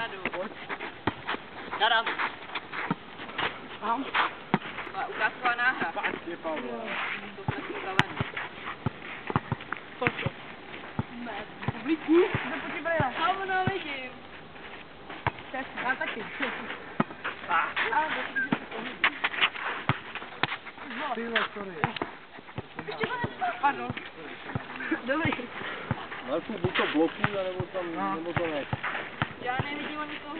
vzadu. Já dám. Mám. Ukázková náhra. Pátě, Pavle. To jsme připraveni. Pojď. Publiku. Jde po těm brýlech. Kámo, no vidím. Já taky. Tyhle, sorry. Pardon. Dobrý. Marku, buď to blokuj, nebo tam, nebo to ne. Já nevidím ani toho.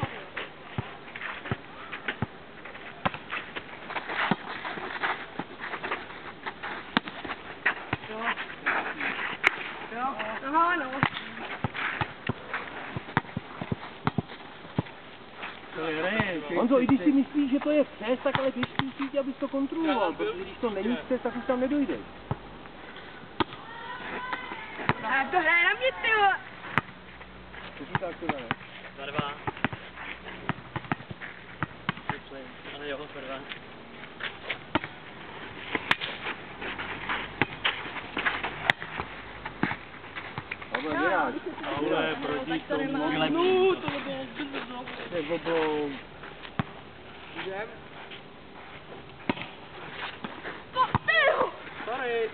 Jo. Aha, no. Honzo, i když si myslíš, že to je přes, tak ale běžký sítě, abys to kontroloval, protože když to není přes, tak už tam nedojdeš. To hraje na mě, ty vole. Co si tak to dáne? Za 2. Ale jo, za 2. Ale nerád. Ale proti tomu No, to bylo brzo. To je obou. Jdem. Sorry.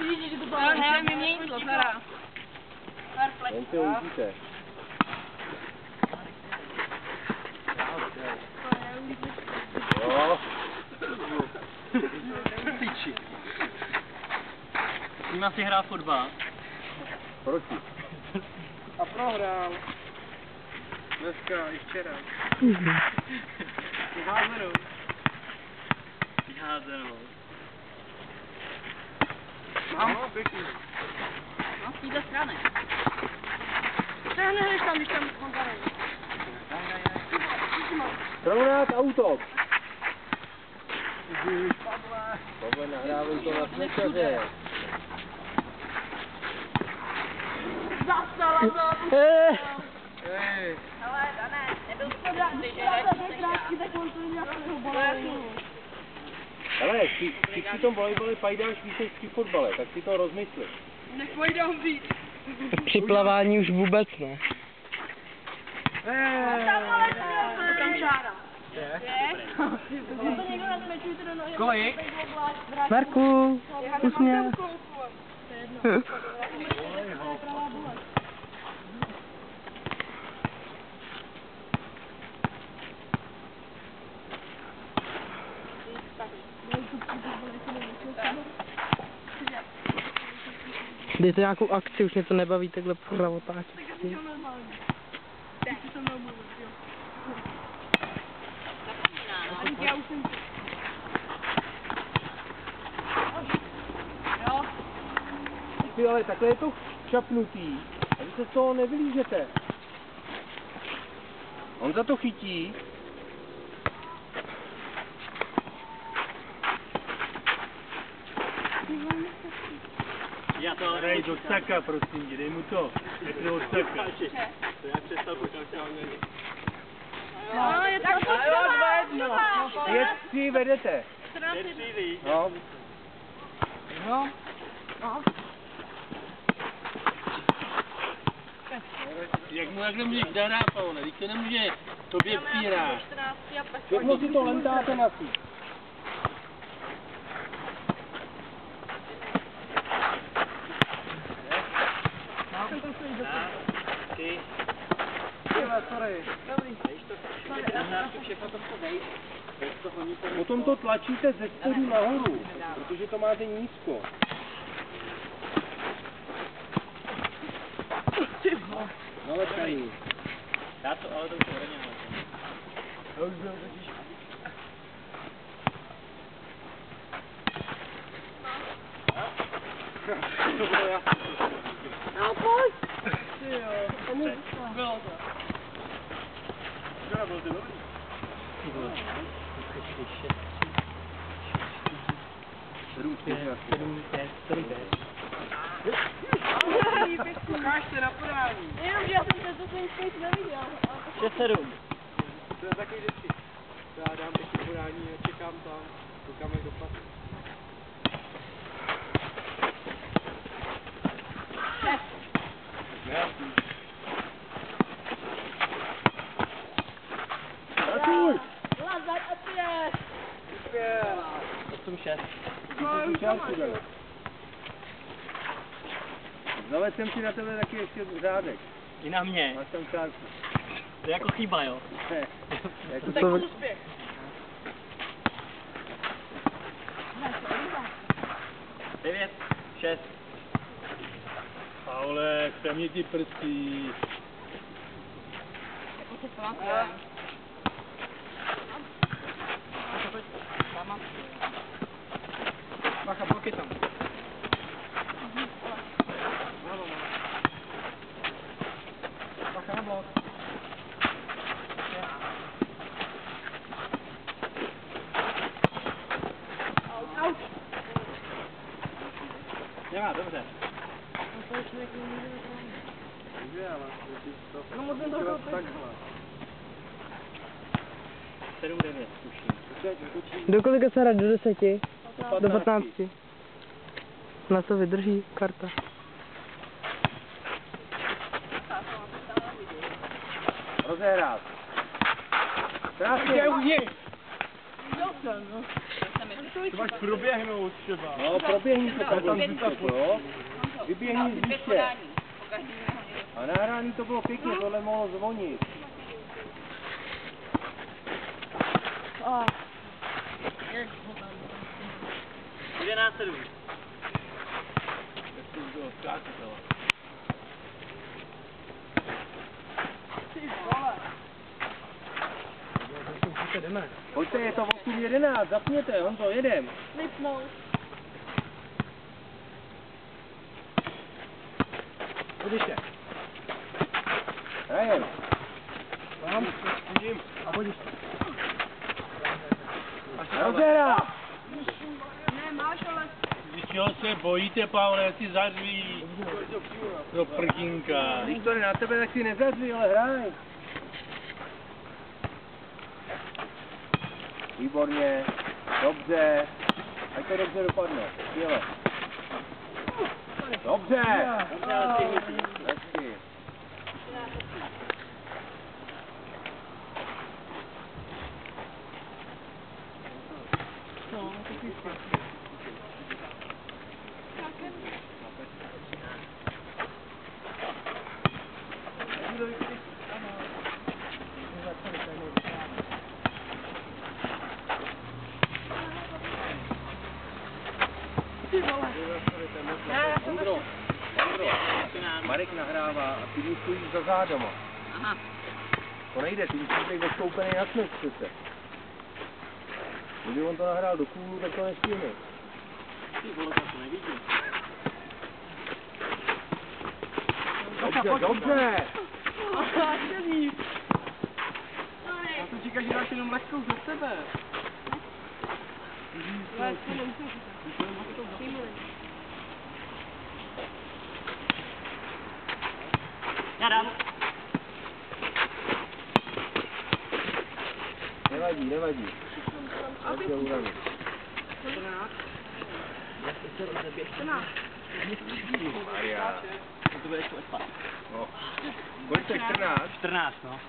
Vidíš, že to bylo. Hele, mi měnitlo, Zara. Jen se uvidíte. Jo. Tyči. S ním asi hrá fotbal. Proti. A prohrál. Dneska i včera. Vyházenou. Vyházenou. Mám? Pěkný. No, z této strany. Ne, nehreš tam, když tam mám tady. Prounák auto. Pavle, nahrávej to na smečaře. Zastala to. Hej. Ale, Dané, nebyl správný, že hraješ Ale při tom volejbale pajdáš víc než při fotbale, tak si to rozmysli. Nepojdám víc. Při plavání už vůbec ne. Tam žádám. Kolik? Marku, usměl. Dejte nějakou akci, už mě to nebaví takhle pořád otáčet. Ty, ale takhle je to čapnutý a vy se z toho nevylížete. On za to chytí. Já to ale Dej do caka, prosím tě, dej mu to. Metr od caka. To já přestal pokračovat. No, je to Je 3 vedete. No. No. No. Jak mu takhle můžeš dát, Pavle, když to nemůže tobě přírát. Všechno si to lentáte na síť. Potom to tlačíte ze spodu nahoru, protože to máte nízko. No ale tady. Já to, ale to už hodně No, pojď. Ty jo, to bylo to. Včera byl ty dobrý. Ukáž se na podání. Jenom, že já jsem to svým spíš neviděl. 6-7. To je taky vždycky. To já dám ještě podání a čekám tam. Koukám, jak dopadne. 6. Zavedl jsem si na tebe taky ještě řádek. I na mě. Máš tam čárku. To je jako chyba, jo. Ne. Jako To, Úspěch. 9, 6. Paule, přemni ti prstí. Bacha, bloky tam. Bacha na blok. Nemá, dobře. No možná to takhle. 7, 9, tuším. do kolika se hraje? Do 10? Do 15? Na co vydrží karta? Rozehrát. Krásně. To máš proběhnout třeba. No, proběhni to tam blízko, jo? Vyběhni z výše. A nahrání to bylo pěkně, tohle mohlo zvonit. Jedenáct, 7. Pojďte, je to 8:11, zapněte, Honzo, jedem. Pojďte. Hrajem. Tam, vidím. A pojď. Rozehrát. Vy čeho se bojíte, Pavle, ty zařví do prkínka. Když to jde na tebe, tak si nezařvi, ale hraj. Výborně, dobře, ať to dobře dopadne, skvěle. Dobře! Hezky. Ondro, Marek nahrává a ty mu stojíš za zádama. Aha. To nejde, ty musíš být odstoupený na směs přece. Kdyby on to nahrál do kůlu, tak to nestihne. Ty vole, to nevidím. Dobře, dobře! Já jsem říkal, že dáš jenom lehkou za sebe. Já dám. Nevadí, nevadí. Já tě uravím. Maria. To bude ještě odpad. No. Kolik to je 14? 14, no.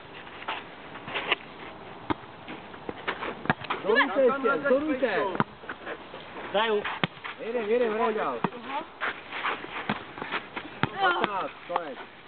Zorujte ještě, zorujte. Daju. Jedem, hraj dál. 15, konec.